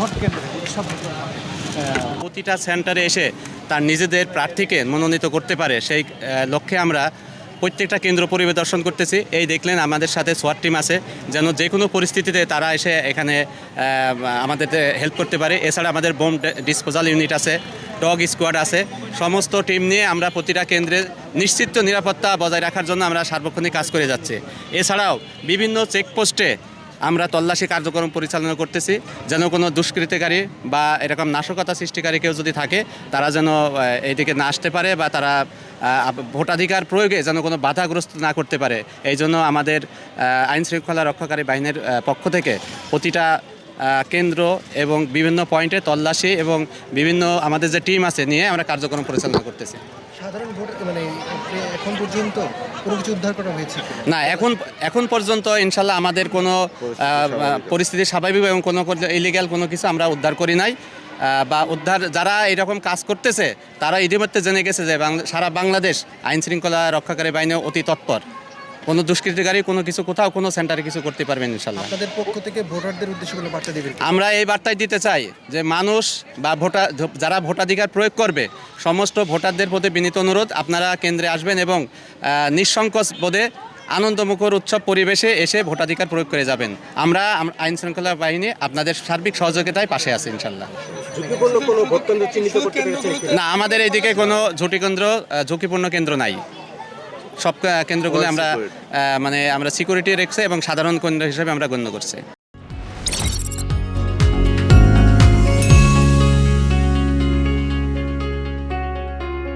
Vote কেন্দ্রে উৎসব প্রতিটা সেন্টারে এসে তার নিজেদের প্রার্থীকে মনোনীত করতে পারে সেই লক্ষ্যে আমরা প্রত্যেকটা কেন্দ্র পরিদর্শন করতেছি। এই দেখলেন আমাদের সাথে সোয়াট টিম আছে, যেন যে কোনো পরিস্থিতিতে তারা এসে এখানে আমাদের হেল্প করতে পারে। এছাড়া আমাদের বোম ডিসপোজাল ইউনিট আছে, ডগ স্কোয়াড আছে। সমস্ত টিম নিয়ে আমরা প্রতিটা কেন্দ্রে নিশ্চিত নিরাপত্তা বজায় রাখার জন্য আমরা সার্বক্ষণিক কাজ করে যাচ্ছি। এছাড়াও বিভিন্ন চেকপোস্টে আমরা তল্লাশি কার্যক্রম পরিচালনা করতেছি, যেন কোনো দুষ্কৃতিকারী বা এরকম নাশকতা সৃষ্টিকারী কেউ যদি থাকে তারা যেন এইদিকে না আসতে পারে বা তারা ভোটাধিকার প্রয়োগে যেন কোনো বাধাগ্রস্ত না করতে পারে। এই জন্য আমাদের আইন শৃঙ্খলা রক্ষাকারী বাহিনীর পক্ষ থেকে প্রতিটা কেন্দ্র এবং বিভিন্ন পয়েন্টে তল্লাশি এবং বিভিন্ন আমাদের যে টিম আছে নিয়ে আমরা কার্যক্রম পরিচালনা করতেছি। সাধারণ ভোট মানে এখন পর্যন্ত কোনো কিছু উদ্ধার করা হয়েছে না, এখন পর্যন্ত ইনশাল্লাহ আমাদের কোনো পরিস্থিতি স্বাভাবিক এবং কোনো ইলিগ্যাল কোনো কিছু আমরা উদ্ধার করি নাই বা উদ্ধার যারা এরকম কাজ করতেছে তারা ইতিমধ্যে জেনে গেছে যে সারা বাংলাদেশ আইন শৃঙ্খলা রক্ষাকারী বাহিনী অতি তৎপর। কোনো দুষ্কৃতিকারী কোনো কিছু কোথাও কোনো সেন্টারে কিছু করতে পারবেন ইনশাল্লাহ। আপনাদের পক্ষ থেকে ভোটারদের উদ্দেশ্যে কোনো বার্তা দেবেন? আমরা এই বার্তায় দিতে চাই যে মানুষ বা যারা ভোটাধিকার প্রয়োগ করবে সমস্ত ভোটারদের প্রতি বিনীত অনুরোধ, আপনারা কেন্দ্রে আসবেন এবং নিঃসংকোচ বোধে আনন্দমুখর উৎসব পরিবেশে এসে ভোটাধিকার প্রয়োগ করে যাবেন। আমরা আইন শৃঙ্খলা বাহিনী আপনাদের সার্বিক সহযোগিতায় পাশে আছি ইনশাল্লাহ। না, আমাদের এইদিকে কোনো ঝুঁকিপূর্ণ কেন্দ্র নাই। সব কেন্দ্রগুলো আমরা সিকিউরিটি রেখেছি এবং সাধারণ কেন্দ্র হিসেবে আমরা গণ্য করছি।